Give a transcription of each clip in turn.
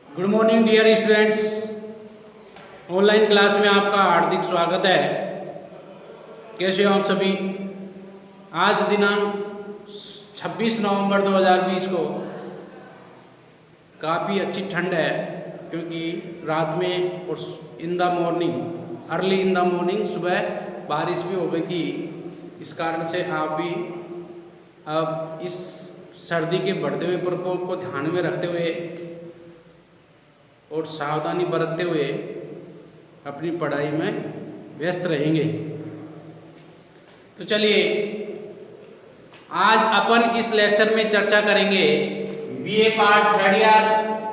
Good morning dear students. Online class में आपका हार्दिक स्वागत है। कैसे हो आप सभी? आज दिनांक 26 नवंबर 2020 को काफ़ी अच्छी ठंड है, क्योंकि रात में और in the morning early in the morning सुबह बारिश भी हो गई थी। इस कारण से आप भी अब इस सर्दी के बढ़ते हुए प्रकोप को ध्यान में रखते हुए और सावधानी बरतते हुए अपनी पढ़ाई में व्यस्त रहेंगे। तो चलिए आज अपन इस लेक्चर में चर्चा करेंगे BA part third year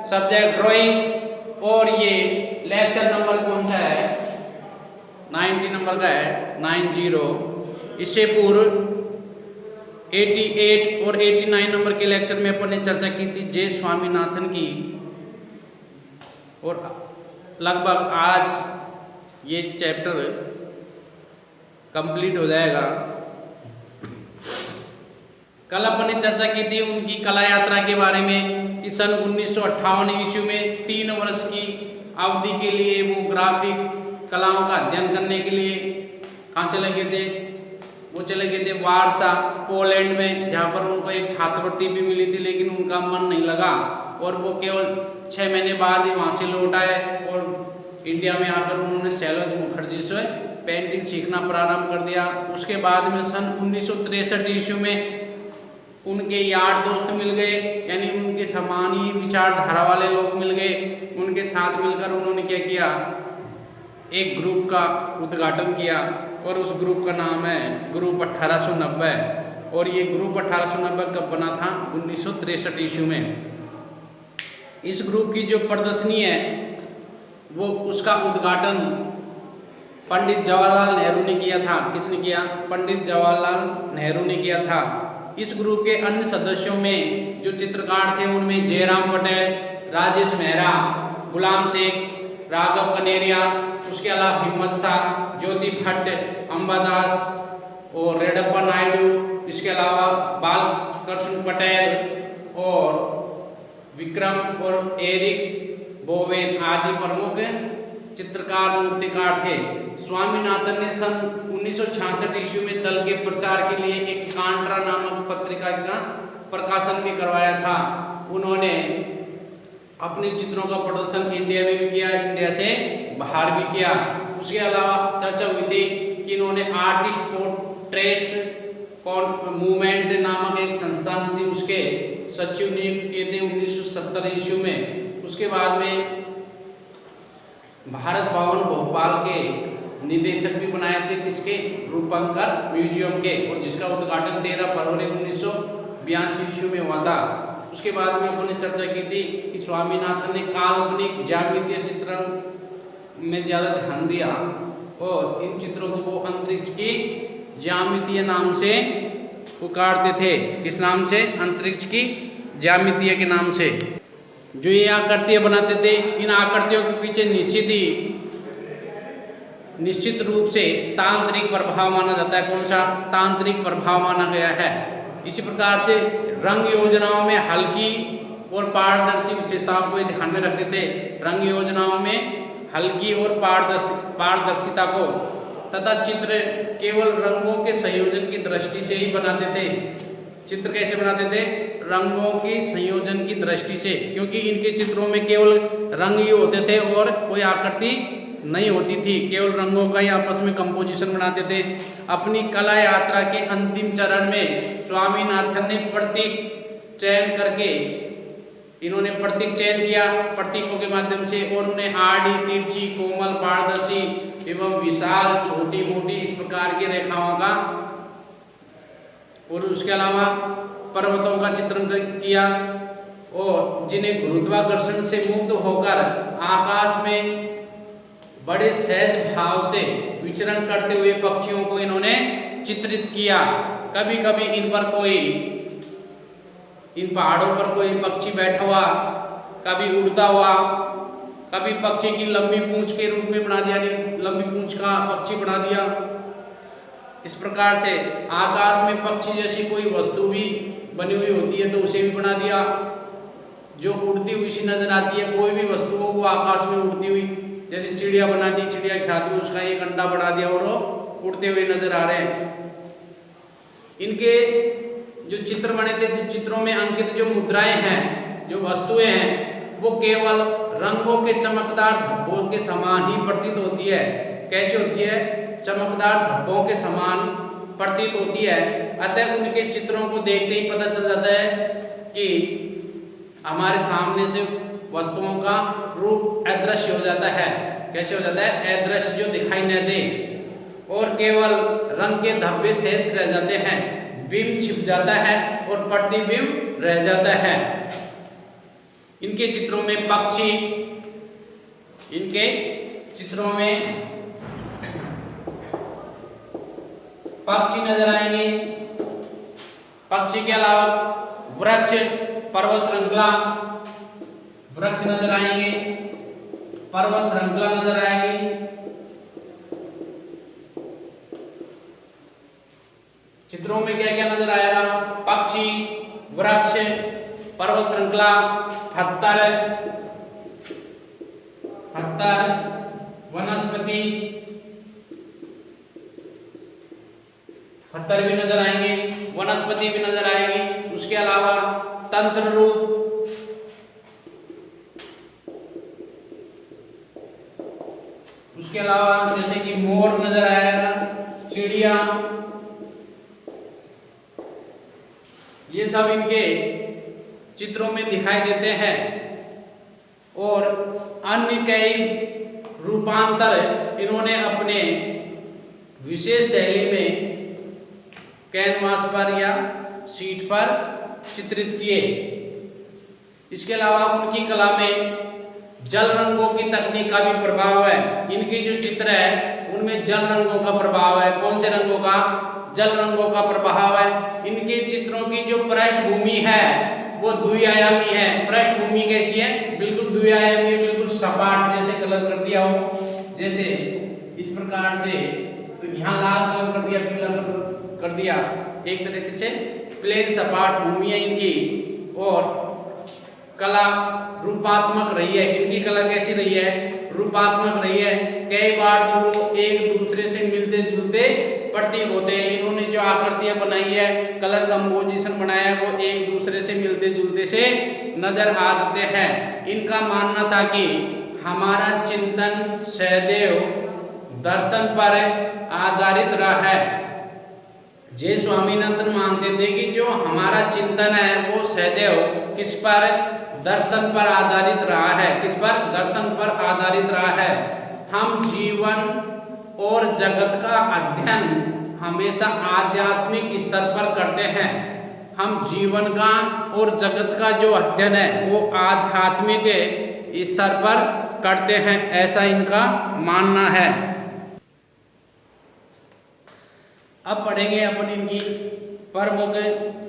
subject drawing, और ये लेक्चर नंबर कौन सा है? 90 नंबर का है, 90। इससे पूर्व 88 और 89 नंबर के लेक्चर में अपन ने चर्चा की थी जे स्वामीनाथन की, और लगभग आज ये चैप्टर कंप्लीट हो जाएगा। कल अपन ने चर्चा की थी उनकी कला यात्रा के बारे में कि सन 1958 ईस्वी में 3 वर्ष की अवधि के लिए वो ग्राफिक कलाओं का अध्ययन करने के लिए कहाँ चले गए थे? वो चले गए थे वारसा, पोलैंड में, जहाँ पर उनको एक छात्रवृत्ति भी मिली थी, लेकिन उनका मन नहीं लगा और वो केवल 6 महीने बाद ही वहाँ से लौट आए और इंडिया में आकर उन्होंने शैलज मुखर्जी से पेंटिंग सीखना प्रारंभ कर दिया। उसके बाद में सन 1963 ईस्वी में उनके यार दोस्त मिल गए, यानी उनके समान ही विचारधारा वाले लोग मिल गए। उनके साथ मिलकर उन्होंने क्या किया? एक ग्रुप का उद्घाटन किया और उस ग्रुप का नाम है ग्रुप 1890। और ये ग्रुप 1890 कब बना था? 1963 ईस्वी में। इस ग्रुप की जो प्रदर्शनी है वो उसका उद्घाटन पंडित जवाहरलाल नेहरू ने किया था। किसने किया? पंडित जवाहरलाल नेहरू ने किया था। इस ग्रुप के अन्य सदस्यों में जो चित्रकार थे उनमें जयराम पटेल, राजेश मेहरा, गुलाम शेख, राघव कनेरिया, उसके अलावा हिम्मत शाह, ज्योति भट्ट, अंबादास और रेड्डप्पा नायडू, इसके अलावा बालकृष्ण पटेल और विक्रम और एरिक बोवेन आदि प्रमुख चित्रकार मूर्तिकार थे। स्वामीनाथन ने सन 1966 ईस्वी में दल के प्रचार के लिए एक कांट्रा नामक पत्रिका का प्रकाशन भी करवाया था। उन्होंने अपने चित्रों का प्रदर्शन इंडिया में भी किया, इंडिया से बाहर भी किया। उसके अलावा चर्चा हुई थी कि इन्होंने आर्टिस्ट पोर्ट्रेट मूवमेंट नामक एक संस्थान थी, उसके सचिव नियुक्त किए थे 1970 ईस्वी में। उसके बाद में भारत भवन भोपाल के निदेशक भी बनाए थे, किसके? रूपंकर म्यूजियम के, और जिसका उद्घाटन 13 फरवरी 1982 ईस्वी में हुआ था। उसके बाद में उन्होंने चर्चा की थी कि स्वामीनाथन ने काल्पनिक ज्यामितीय चित्रण में ज़्यादा ध्यान दिया और इन चित्रों को वो अंतरिक्ष की ज्यामितीय नाम से पुकारते थे। किस नाम से? अंतरिक्ष की ज्यामितीय के नाम से। जो ये आकृतियां बनाते थे, इन आकृतियों के पीछे निश्चित रूप से तांत्रिक प्रभाव माना जाता है। कौन सा? तांत्रिक प्रभाव माना गया है। इसी प्रकार से रंग योजनाओं में हल्की और पारदर्शी विशेषताओं को ध्यान में रखते थे। रंग योजनाओं में हल्की और पारदर्शिता को, तथा चित्र केवल रंगों के संयोजन की दृष्टि से ही बनाते थे। चित्र कैसे बनाते थे? रंगों की संयोजन की दृष्टि से, क्योंकि इनके चित्रों में केवल रंग ही होते थे और कोई आकृति नहीं होती थी, केवल रंगों का ही आपस में कंपोजिशन बनाते थे। अपनी कला यात्रा के अंतिम चरण में स्वामीनाथन ने प्रतीक चयन करके इन्होंने प्रतीक चयन किया प्रतीकों के माध्यम से, और उन्हें आड़ी, तिरछी, कोमल, पारदर्शी एवं विशाल, छोटी मोटी इस प्रकार की रेखाओं का, और उसके अलावा पर्वतों का चित्रण किया, और जिन्हें गुरुत्वाकर्षण से मुक्त होकर आकाश में बड़े सहज भाव से विचरण करते हुए पक्षियों को इन्होंने चित्रित किया। कभी कभी इन पहाड़ों पर कोई पक्षी बैठा हुआ, कभी उड़ता हुआ, कभी पक्षी की लंबी पूंछ के रूप में बना दिया, लंबी पूंछ का पक्षी बना दिया। इस प्रकार से आकाश में पक्षी जैसी कोई वस्तु भी बनी हुई होती है तो उसे भी बना दिया। जो उड़ती हुई सी नजर आती है, कोई भी वस्तु हो वो आकाश में उड़ती हुई, जैसे चिड़िया बना दी, चिड़िया के साथ में उसका एक अंडा बना दिया और वो उड़ते हुए नजर आ रहे हैं। इनके जो चित्र बने थे, जो चित्रों में अंकित जो मुद्राएं हैं, जो वस्तुएं हैं, वो केवल रंगों के चमकदार धब्बों के समान ही प्रतीत होती है। कैसे होती है? चमकदार धब्बों के समान प्रतीत होती है। अतः उनके चित्रों को देखते ही पता चल जाता है कि हमारे सामने से वस्तुओं का रूप अदृश्य हो जाता है। कैसे हो जाता है? अदृश्य, जो दिखाई न दे, और केवल रंग के धब्बे शेष रह जाते हैं, बिंब छिप जाता है और प्रतिबिंब रह जाता है। इनके चित्रों में पक्षी, इनके चित्रों में पक्षी नजर आएंगे। पक्षी के अलावा वृक्ष, पर्वत श्रृंखला, वृक्ष नजर आएंगे, पर्वत श्रृंखला नजर आएगी। चित्रों में क्या क्या नजर आएगा? पक्षी, वृक्ष, पर्वत श्रृंखला, पत्थर, वनस्पति, पत्थर भी नजर आएंगे, वनस्पति भी नजर आएगी। उसके अलावा तंत्र रूप, उसके अलावा जैसे कि मोर नजर आएगा, चिड़िया, ये सब इनके चित्रों में दिखाई देते हैं। और अन्य कई रूपांतर इन्होंने अपने विशेष शैली में कैनवास पर या शीट पर चित्रित किए। इसके अलावा उनकी कला में जल रंगों की तकनीक का भी प्रभाव है। इनके जो चित्र है उनमें जल रंगों का प्रभाव है। कौन से रंगों का? जल रंगों का प्रभाव है। इनके चित्रों की जो पृष्ठभूमि है वो द्विआयामी है। पृष्ठभूमि कैसी है? बिल्कुल द्विआयामी, बिल्कुल सपाट, जैसे कलर कर दिया हो, जैसे इस प्रकार से, तो यहाँ लाल कलर कर दिया, पीला कलर कर दिया, एक तरीके से प्लेन सपाट भूमि है इनकी। और कला रूपात्मक रही है। इनकी कला कैसी रही है? रूपात्मक रही है। कई बार तो वो एक दूसरे से मिलते जुलते प्रतीक होते हैं। इन्होंने जो आकृतियां बनाई है, कलर कंपोजिशन बनाया है, वो एक दूसरे से मिलते जुलते से नजर आते हैं। इनका मानना था कि हमारा चिंतन सदैव दर्शन पर आधारित रहा है। जय स्वामीनाथन मानते थे कि जो हमारा चिंतन है वो सदैव किस पर? दर्शन पर आधारित रहा है। किस पर? दर्शन पर आधारित रहा है। हम जीवन और जगत का अध्ययन हमेशा आध्यात्मिक स्तर पर करते हैं। हम जीवन का और जगत का जो अध्ययन है वो आध्यात्मिक स्तर पर करते हैं, ऐसा इनका मानना है। अब पढ़ेंगे अपन इनकी प्रमुख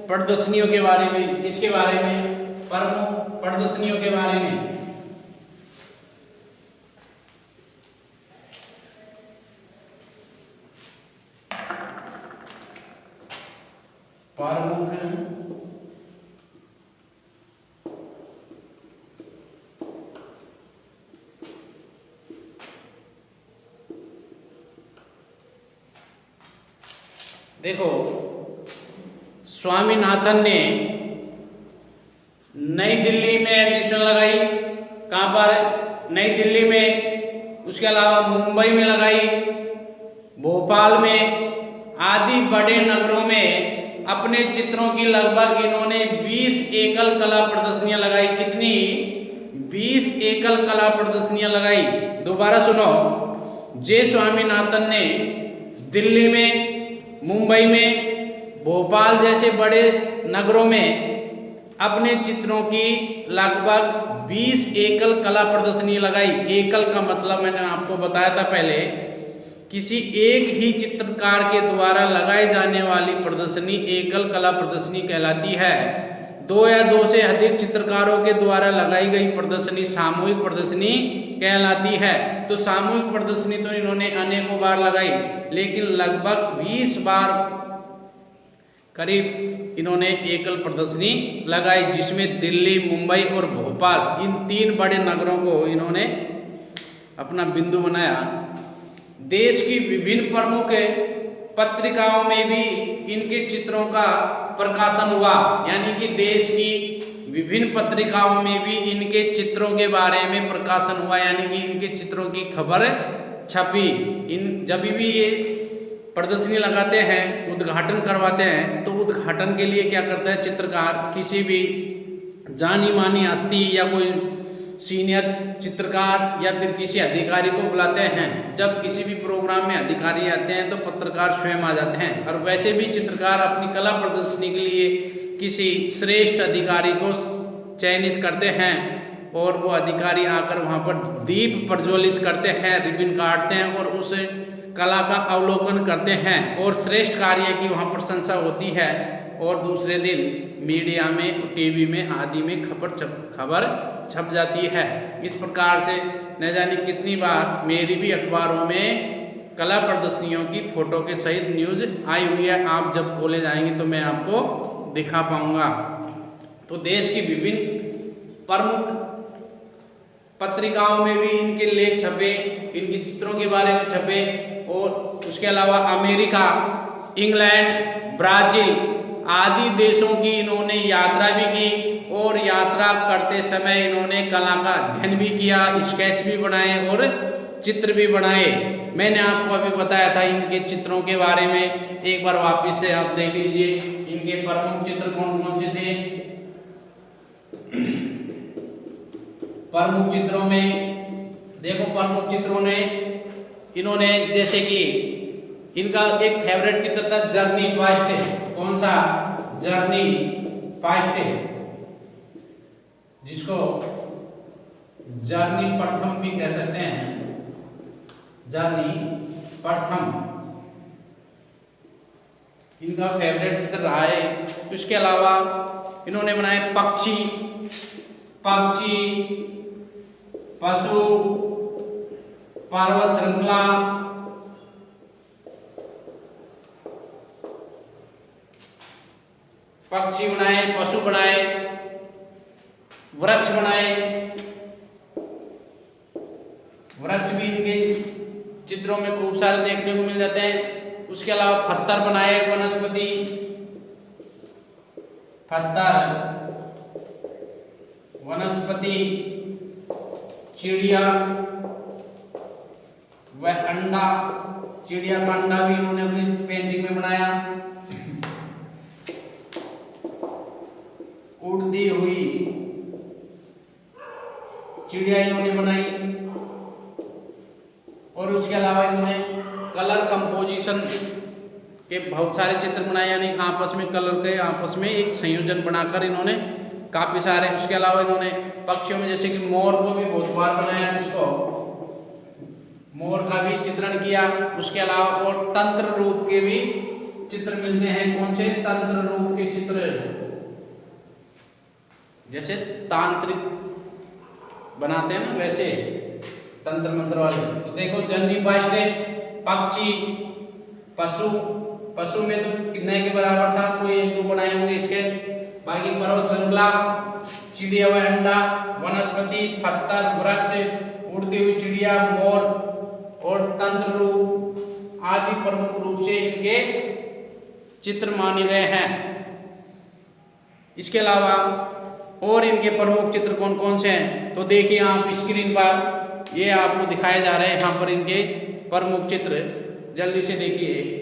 प्रदर्शनियों के बारे में। किसके बारे में? प्रमुख प्रदर्शनियों के बारे में। प्रमुख देखो, स्वामीनाथन ने नई दिल्ली में एग्जीबिशन लगाई। कहाँ पर? नई दिल्ली में। उसके अलावा मुंबई में लगाई, भोपाल में, आदि बड़े नगरों में अपने चित्रों की लगभग इन्होंने 20 एकल कला प्रदर्शनियां लगाई। कितनी? 20 एकल कला प्रदर्शनियां लगाई। दोबारा सुनो, जे स्वामीनाथन ने दिल्ली में, मुंबई में, भोपाल जैसे बड़े नगरों में अपने चित्रों की लगभग 20 एकल कला प्रदर्शनी लगाई। एकल का मतलब मैंने आपको बताया था पहले, किसी एक ही चित्रकार के द्वारा लगाई जाने वाली प्रदर्शनी एकल कला प्रदर्शनी कहलाती है। 2 या 2 से अधिक चित्रकारों के द्वारा लगाई गई प्रदर्शनी सामूहिक प्रदर्शनी कहलाती है। तो सामूहिक प्रदर्शनी तो इन्होंने अनेकों बार लगाई, लेकिन लगभग 20 बार करीब इन्होंने एकल प्रदर्शनी लगाई, जिसमें दिल्ली, मुंबई और भोपाल, इन 3 बड़े नगरों को इन्होंने अपना बिंदु बनाया। देश की विभिन्न प्रमुख पत्रिकाओं में भी इनके चित्रों का प्रकाशन हुआ, यानी कि देश की विभिन्न पत्रिकाओं में भी इनके चित्रों के बारे में प्रकाशन हुआ, यानी कि इनके चित्रों की खबर छपी। जब भी ये प्रदर्शनी लगाते हैं, उद्घाटन करवाते हैं, तो उद्घाटन के लिए क्या करता है चित्रकार, किसी भी जानी मानी हस्ती या कोई सीनियर चित्रकार या फिर किसी अधिकारी को बुलाते हैं। जब किसी भी प्रोग्राम में अधिकारी आते हैं तो पत्रकार स्वयं आ जाते हैं, और वैसे भी चित्रकार अपनी कला प्रदर्शनी के लिए किसी श्रेष्ठ अधिकारी को चयनित करते हैं, और वो अधिकारी आकर वहाँ पर दीप प्रज्वलित करते हैं, रिबन काटते हैं और उस कला का अवलोकन करते हैं, और श्रेष्ठ कार्य की वहाँ प्रशंसा होती है, और दूसरे दिन मीडिया में, टीवी में आदि में खबर छप जाती है। इस प्रकार से न जाने कितनी बार मेरी भी अखबारों में कला प्रदर्शनियों की फोटो के सहित न्यूज आई हुई है। आप जब कॉलेज आएंगे तो मैं आपको दिखा पाऊंगा। तो देश की विभिन्न प्रमुख पत्रिकाओं में भी इनके लेख छपे, इनके चित्रों के बारे में छपे, और उसके अलावा अमेरिका, इंग्लैंड, ब्राजील आदि देशों की इन्होंने यात्रा भी की, और यात्रा करते समय इन्होंने कला का अध्ययन भी किया, स्केच भी बनाए और चित्र भी बनाए। मैंने आपको अभी बताया था इनके चित्रों के बारे में, एक बार वापस से आप देख लीजिए इनके प्रमुख चित्र कौन कौन से थे। प्रमुख चित्रों में देखो, प्रमुख चित्रों ने इन्होंने जैसे कि इनका एक फेवरेट चित्र था जर्नी पास्ट। कौन सा? जर्नी पास्ट, जिसको जर्नी प्रथम भी कह सकते हैं, जर्नी प्रथम इनका फेवरेट चित्र रहा है। इसके अलावा इन्होंने बनाए पक्षी, पशु, पर्वत श्रृंखला, पक्षी बनाए, पशु बनाए, वृक्ष बनाए। वृक्ष भी इनके चित्रों में खूब सारे देखने को मिल जाते हैं। उसके अलावा पत्थर बनाए, वनस्पति, पत्थर, वनस्पति, चिड़िया व अंडा, चिड़िया का अंडा भी इन्होंने अपनी पेंटिंग में बनाया। उड़ती हुई चिड़िया इन्होंने बनाई, और उसके अलावा इन्होंने कलर कंपोजिशन के बहुत सारे चित्र बनाए, यानी आपस में कलर के आपस में एक संयोजन बनाकर इन्होंने काफी सारे। उसके अलावा इन्होंने पक्षियों में जैसे कि मोर को भी बहुत बार बनाया, जिसको मोर का भी चित्रण किया। उसके अलावा और तंत्र रूप के भी चित्र मिलते हैं। कौन से? तंत्र रूप के चित्र, जैसे तांत्रिक बनाते हैं ना, वैसे तंत्र मंत्र वाले। तो देखो जर्नी पास्ट है, पक्षी, पशु, पशु में तो कितने के बराबर था, कोई एक दो बनाए होंगे स्केच। बाकी पर्वत श्रृंखला, चिड़िया व अंडा, वनस्पति, पत्थर, वृक्ष, उड़ती हुई चिड़िया, मोर और तंत्र रूप आदि प्रमुख रूप से इनके चित्र माने गए हैं। इसके अलावा और इनके प्रमुख चित्र कौन कौन से हैं, तो देखिए आप स्क्रीन पर ये आपको दिखाए जा रहे हैं। यहाँ पर इनके प्रमुख चित्र जल्दी से देखिए।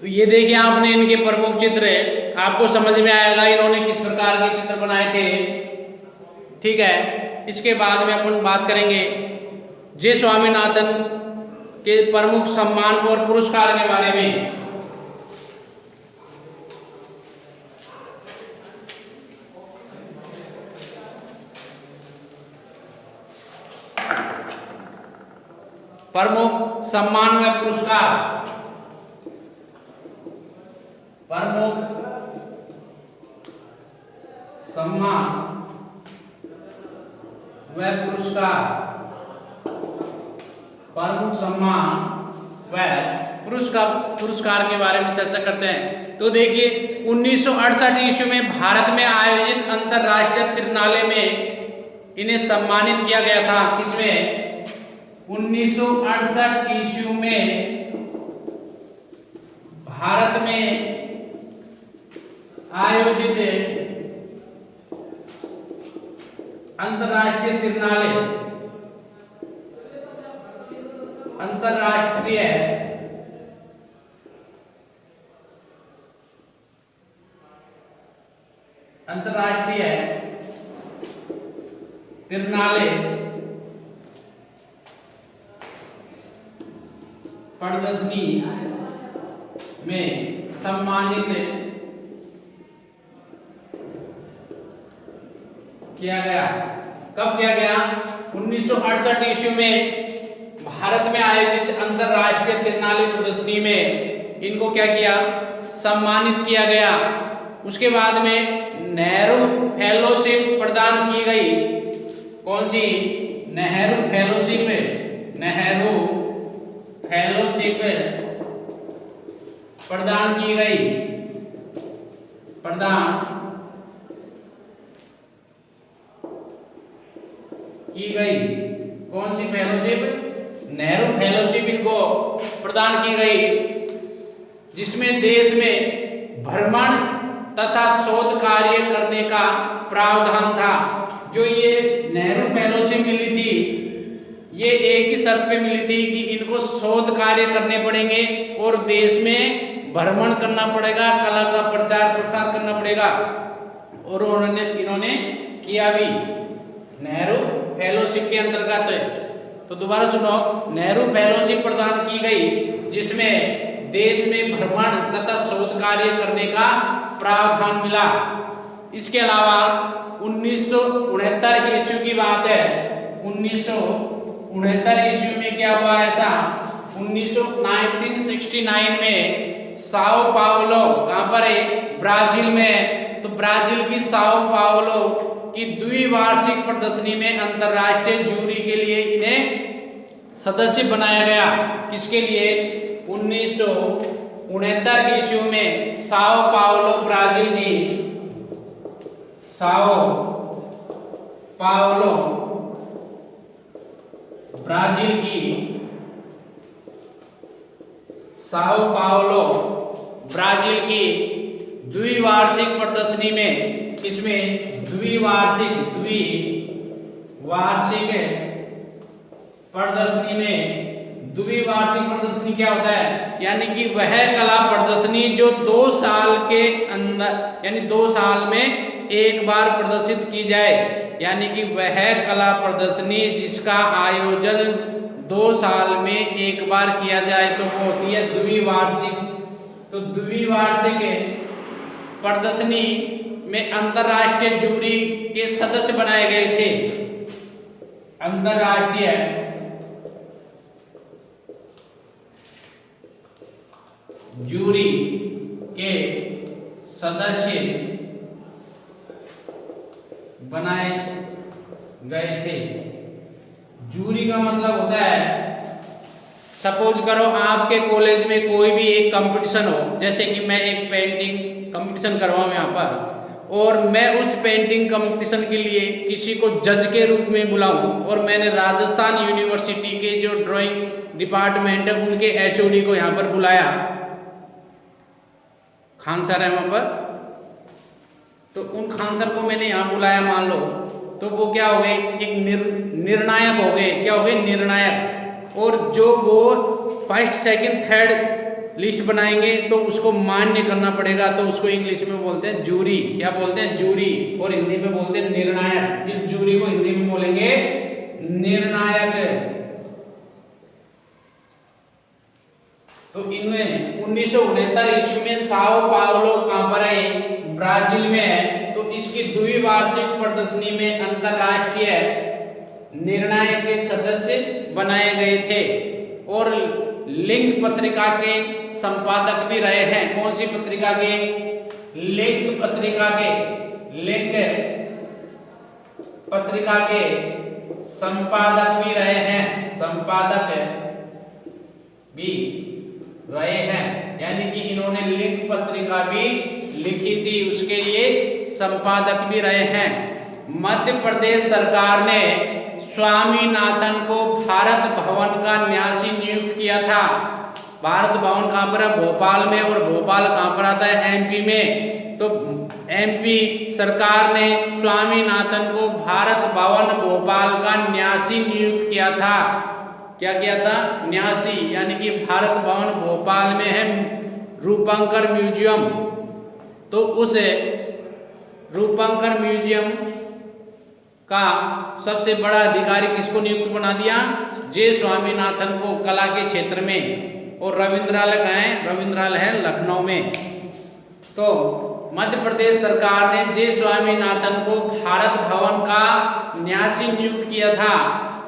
तो ये देखिए आपने इनके प्रमुख चित्र है, आपको समझ में आएगा इन्होंने किस प्रकार के चित्र बनाए थे। ठीक है, इसके बाद में अपन बात करेंगे जे स्वामीनाथन के प्रमुख सम्मान और पुरस्कार के बारे में। प्रमुख सम्मान व पुरस्कार, प्रमुख सम्मान व पुरस्कार, प्रमुख सम्मान व पुरस्कार के बारे में चर्चा करते हैं। तो देखिए 1968 ईस्वी में भारत में आयोजित अंतरराष्ट्रीय त्रिनाले में इन्हें सम्मानित किया गया था। किसमें? 1968 ईस्वी में भारत में आयोजित अंतरराष्ट्रीय त्रिनाले, अंतरराष्ट्रीय त्रिनाले प्रदर्शनी में सम्मानित किया गया। कब किया गया? 1968 ईस्वी में भारत में आयोजित अंतरराष्ट्रीय त्रिनाले प्रदर्शनी में इनको क्या किया? सम्मानित किया गया। उसके बाद में नेहरू फेलोशिप प्रदान की गई। कौन सी? नेहरू फेलोशिप, नेहरू फेलोशिप प्रदान की गई, प्रदान की गई। कौन सी फेलोशिप? नेहरू फेलोशिप इनको प्रदान की गई, जिसमें देश में भ्रमण तथा शोध कार्य करने का प्रावधान था। जो ये नेहरू फेलोशिप मिली थी, ये एक ही शर्त पे मिली थी कि इनको शोध कार्य करने पड़ेंगे और देश में भ्रमण करना पड़ेगा, कला का प्रचार प्रसार करना पड़ेगा। और इन्होंने किया भी नेहरू फेलोशिप के अंतर्गत। तो दोबारा सुनो, नेहरू फेलोशिप प्रदान की गई जिसमें देश में भ्रमण तथा शोध कार्य करने का प्रावधान मिला। इसके अलावा 1969 ईस्वी की बात है, 1969 ईस्वी में क्या हुआ ऐसा? 1969 में साओ पाउलो, कहां पर है? ब्राजील में। तो ब्राजील की साओ पाउलो की द्विवार्षिक प्रदर्शनी में अंतरराष्ट्रीय जूरी के लिए इन्हें सदस्य बनाया गया। किसके लिए? 1969 ईस्वी में साओ पाउलो ब्राजील की, साओ पाउलो ब्राजील की, साओ पाउलो ब्राजील की द्विवार्षिक प्रदर्शनी में, इसमें द्विवार्षिक प्रदर्शनी में, द्विवार्षिक प्रदर्शनी क्या होता है? यानी कि वह कला प्रदर्शनी जो 2 साल के अंदर, यानी 2 साल में एक बार प्रदर्शित की जाए, यानी कि वह कला प्रदर्शनी जिसका आयोजन 2 साल में एक बार किया जाए तो वो होती है द्विवार्षिक। तो द्विवार्षिक प्रदर्शनी में अंतरराष्ट्रीय जूरी के सदस्य बनाए गए थे। अंतरराष्ट्रीय जूरी के सदस्य बनाए गए थे। जूरी का मतलब होता है, सपोज करो आपके कॉलेज में कोई भी एक कंपटीशन हो, जैसे कि मैं एक पेंटिंग कंपटीशन करवाऊं यहाँ पर, और मैं उस पेंटिंग कंपटीशन के लिए किसी को जज के रूप में बुलाऊं, और मैंने राजस्थान यूनिवर्सिटी के जो ड्राइंग डिपार्टमेंट है उनके एचओडी को यहाँ पर बुलाया, खान सर है वहाँ पर, तो उन खान सर को मैंने यहाँ बुलाया मान लो, तो वो क्या हो गए? एक निर्णायक हो गए। क्या हो गए? निर्णायक। और जो वो फर्स्ट सेकंड थर्ड लिस्ट बनाएंगे तो उसको मान्य करना पड़ेगा, तो उसको इंग्लिश में बोलते हैं जूरी। क्या बोलते हैं? जूरी। और हिंदी में बोलते हैं निर्णायक। इस जूरी को हिंदी में बोलेंगे निर्णायक। तो इन्हें 1969 ईस्वी में साओ पाउलो कहां पर है? ब्राजील में है। तो इसकी द्विवार्षिक प्रदर्शनी में अंतरराष्ट्रीय निर्णायक के सदस्य बनाए गए थे और लिंग पत्रिका के संपादक भी रहे हैं। कौन सी पत्रिका के? लिंग पत्रिका के, लिंग पत्रिका के संपादक भी रहे हैं, संपादक भी रहे हैं। यानी कि इन्होंने लिंग पत्रिका भी लिखी थी, उसके लिए संपादक भी रहे हैं। मध्य प्रदेश सरकार ने स्वामीनाथन को भारत भवन का न्यासी नियुक्त किया था। भारत भवन कहां पर है? भोपाल में। और भोपाल कहां पर आता है? एमपी में। तो एमपी सरकार ने स्वामीनाथन को भारत भवन भोपाल का न्यासी नियुक्त किया था। क्या किया था? न्यासी। यानी कि भारत भवन भोपाल में है रूपंकर म्यूजियम, तो उस रूपंकर म्यूजियम का सबसे बड़ा अधिकारी किसको नियुक्त बना दिया? जे स्वामीनाथन को, कला के क्षेत्र में। और रविंद्रालय कहाँ है? रविंद्रालय है लखनऊ में। तो मध्य प्रदेश सरकार ने जे स्वामीनाथन को भारत भवन का न्यासी नियुक्त किया था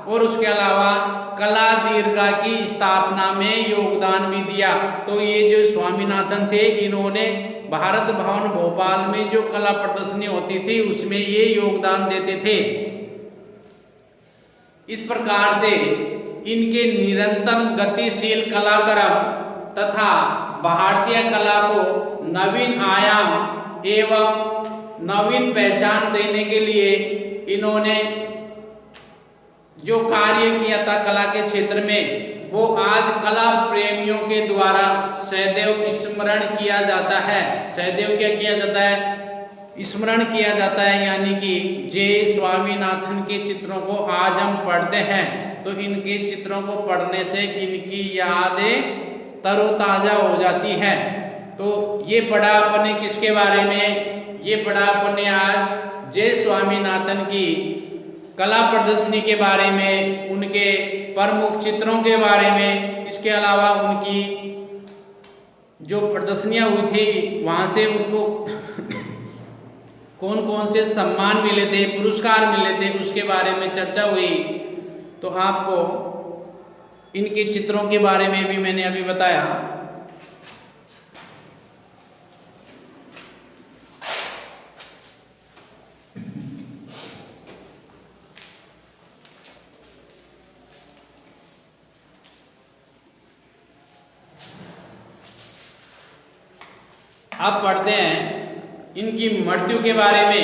और उसके अलावा कला दीर्घा की स्थापना में योगदान भी दिया। तो ये जो स्वामीनाथन थे, इन्होंने भारत भवन भोपाल में जो कला प्रदर्शनी होती थी उसमें ये योगदान देते थे। इस प्रकार से इनके निरंतर गतिशील कलाक्रम तथा भारतीय कला को नवीन आयाम एवं नवीन पहचान देने के लिए इन्होंने जो कार्य किया था कला के क्षेत्र में, वो आज कला प्रेमियों के द्वारा सदैव स्मरण किया जाता है। सदैव क्या किया जाता है? स्मरण किया जाता है। यानी कि जे स्वामीनाथन के चित्रों को आज हम पढ़ते हैं तो इनके चित्रों को पढ़ने से इनकी यादें तरोताजा हो जाती है। तो ये पढ़ा अपने किसके बारे में? ये पढ़ा अपने आज जे स्वामीनाथन की कला प्रदर्शनी के बारे में, उनके प्रमुख चित्रों के बारे में। इसके अलावा उनकी जो प्रदर्शनियां हुई थी वहां से उनको कौन कौन से सम्मान मिले थे, पुरस्कार मिले थे, उसके बारे में चर्चा हुई। तो आपको इनके चित्रों के बारे में भी मैंने अभी बताया। अब पढ़ते हैं इनकी मृत्यु के बारे में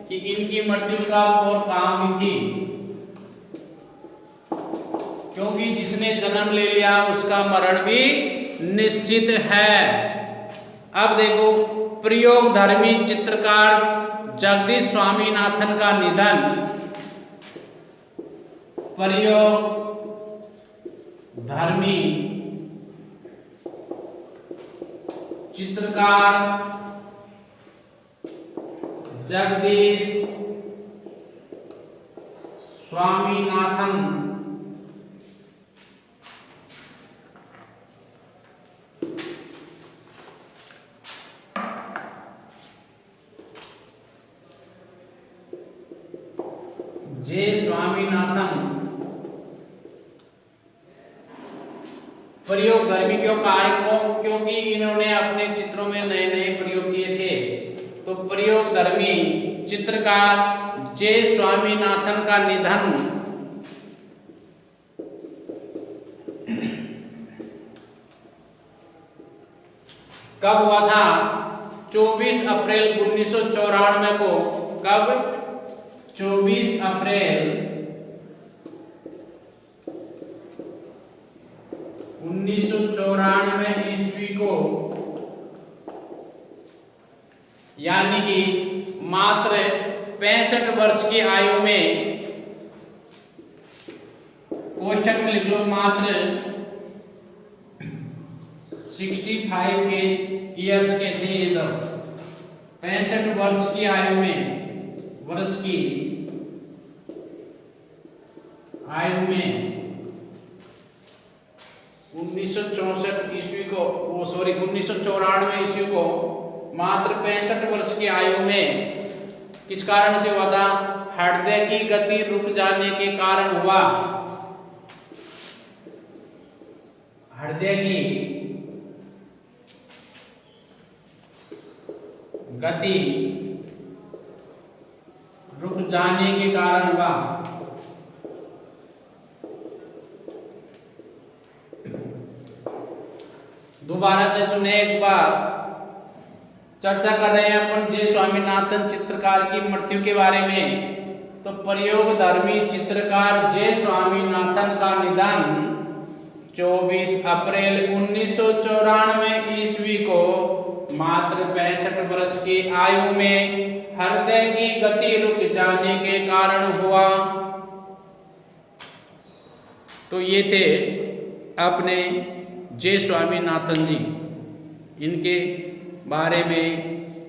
कि इनकी मृत्यु कब और कहाँ हुई थी, क्योंकि जिसने जन्म ले लिया उसका मरण भी निश्चित है। अब देखो, प्रयोगधर्मी चित्रकार जगदीश स्वामीनाथन का निधन। प्रयोगधर्मी चित्रकार जगदीश स्वामीनाथन जे स्वामीनाथन प्रयोगधर्मी क्यों कहा है? क्योंकि इन्होंने अपने चित्रों में नए नए प्रयोग किए थे। तो प्रयोगधर्मी चित्रकार जे स्वामीनाथन का निधन कब हुआ था? 24 अप्रैल 1994 को। कब? 24 अप्रैल 1994 ईस्वी को। यानी कि मात्र 65 वर्ष की आयु में, कोष्टक में लिख लो, मात्र 65 ईयर्स के थे, तब 65 वर्ष की आयु में 1994 ईस्वी को, 1994 ईस्वी को मात्र 65 वर्ष की आयु में किस कारण से हुआ था? हृदय की गति रुक जाने के कारण हुआ। हृदय की गति रुक जाने के कारण हुआ। दोबारा से सुने एक बार। चर्चा कर रहे हैं अपन जे स्वामीनाथन चित्रकार की मृत्यु के बारे में। तो प्रयोगधर्मी चित्रकार जे स्वामीनाथन का निधन 24 अप्रैल 1994 ईस्वी को मात्र 65 वर्ष की आयु में हृदय की गति रुक जाने के कारण हुआ। तो ये थे अपने जे स्वामीनाथन जी। इनके बारे में,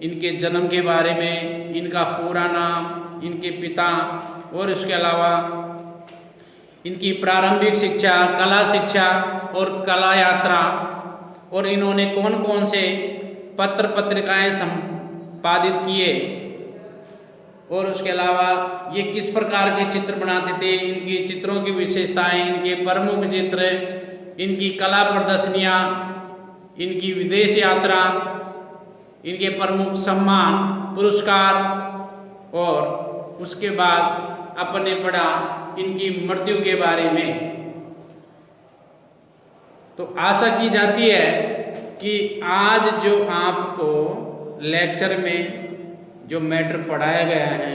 इनके जन्म के बारे में, इनका पूरा नाम, इनके पिता और इसके अलावा इनकी प्रारंभिक शिक्षा, कला शिक्षा और कला यात्रा, और इन्होंने कौन कौन से पत्र पत्रिकाएं संपादित किए, और उसके अलावा ये किस प्रकार के चित्र बनाते थे, इनकी चित्रों की विशेषताएं, इनके प्रमुख चित्र, इनकी कला प्रदर्शनियां, इनकी विदेश यात्रा, इनके प्रमुख सम्मान, पुरस्कार, और उसके बाद अपन ने पढ़ा इनकी मृत्यु के बारे में। तो आशा की जाती है कि आज जो आपको लेक्चर में जो मैटर पढ़ाया गया है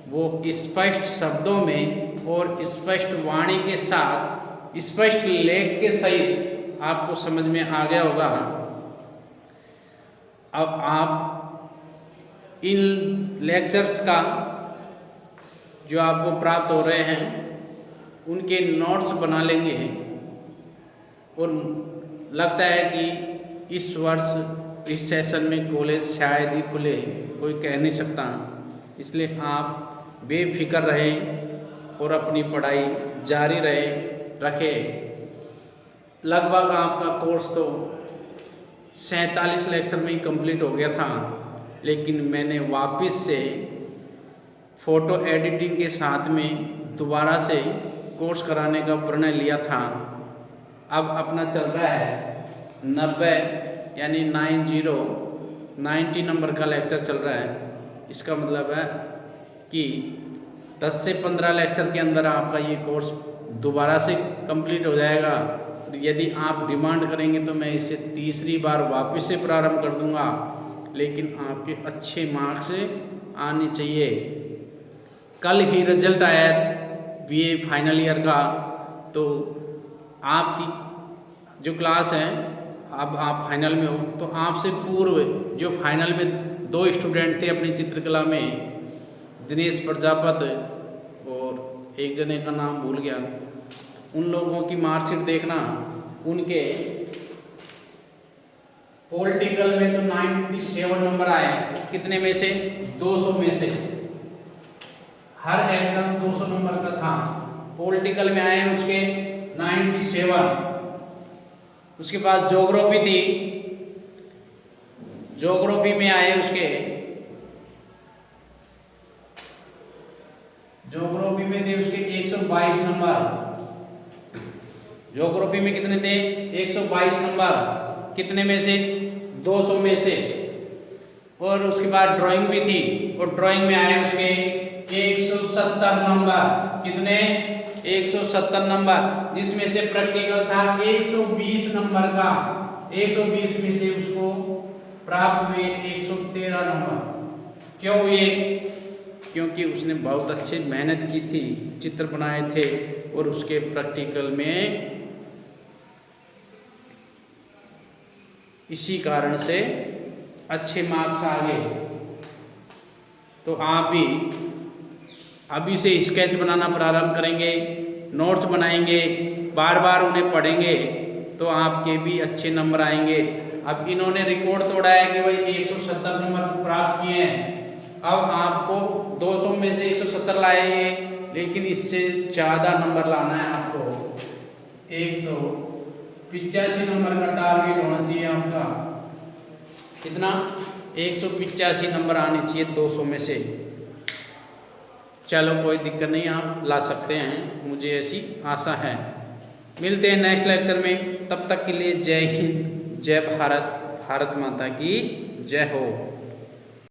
वो स्पष्ट शब्दों में और स्पष्ट वाणी के साथ, स्पष्ट लेख के सहित आपको समझ में आ गया होगा। अब आप इन लेक्चर्स का जो आपको प्राप्त हो रहे हैं उनके नोट्स बना लेंगे, और लगता है कि इस वर्ष इस सेशन में कॉलेज शायद ही खुले, कोई कह नहीं सकता। इसलिए आप बेफिक्र रहें और अपनी पढ़ाई जारी रखें। लगभग आपका कोर्स तो 47 लेक्चर में ही कंप्लीट हो गया था, लेकिन मैंने वापस से फ़ोटो एडिटिंग के साथ में दोबारा से कोर्स कराने का प्रणय लिया था। अब अपना चल रहा है 90 यानी 90 नंबर का लेक्चर चल रहा है। इसका मतलब है कि 10 से 15 लेक्चर के अंदर आपका ये कोर्स दोबारा से कंप्लीट हो जाएगा। यदि आप डिमांड करेंगे तो मैं इसे तीसरी बार वापस से प्रारंभ कर दूंगा, लेकिन आपके अच्छे मार्क्स आने चाहिए। कल ही रिजल्ट आया बीए फाइनल ईयर का, तो आपकी जो क्लास है, अब आप फाइनल में हो, तो आपसे पूर्व जो फाइनल में 2 स्टूडेंट थे अपनी चित्रकला में, दिनेश प्रजापति और एक जने का नाम भूल गया, उन लोगों की मार्कशीट देखना। उनके पॉलिटिकल में तो 97 नंबर आए। कितने में से? 200 में से। हर एग्जाम 200 नंबर का था। पॉलिटिकल में आए उसके 97। उसके बाद ज्योग्राफी थी, ज्योग्राफी में आए उसके, ज्योग्राफी में थे उसके 122 नंबर। ज्योग्राफी में कितने थे? 122 नंबर। कितने में से? 200 में से। और उसके बाद ड्राइंग भी थी, और ड्राइंग में आए उसके 170 नंबर। कितने? 170 नंबर, जिसमें से प्रैक्टिकल था 120 नंबर का। 120 में से उसको प्राप्त हुए 113 नंबर। क्यों हुए? क्योंकि उसने बहुत अच्छी मेहनत की थी, चित्र बनाए थे, और उसके प्रैक्टिकल में इसी कारण से अच्छे मार्क्स आ गए। तो आप भी अभी से स्केच बनाना प्रारंभ करेंगे, नोट्स बनाएंगे, बार बार उन्हें पढ़ेंगे, तो आपके भी अच्छे नंबर आएंगे। अब इन्होंने रिकॉर्ड तोड़ा है कि भाई 170 नंबर प्राप्त किए हैं। अब आपको 200 में से 170 लाएंगे, लेकिन इससे ज़्यादा नंबर लाना है आपको। 185 नंबर का टारगेट होना चाहिए आपका। कितना? 185 नंबर आने चाहिए 200 में से। चलो कोई दिक्कत नहीं, आप ला सकते हैं, मुझे ऐसी आशा है। मिलते हैं नेक्स्ट लेक्चर में, तब तक के लिए जय हिंद, जय भारत, भारत माता की जय हो।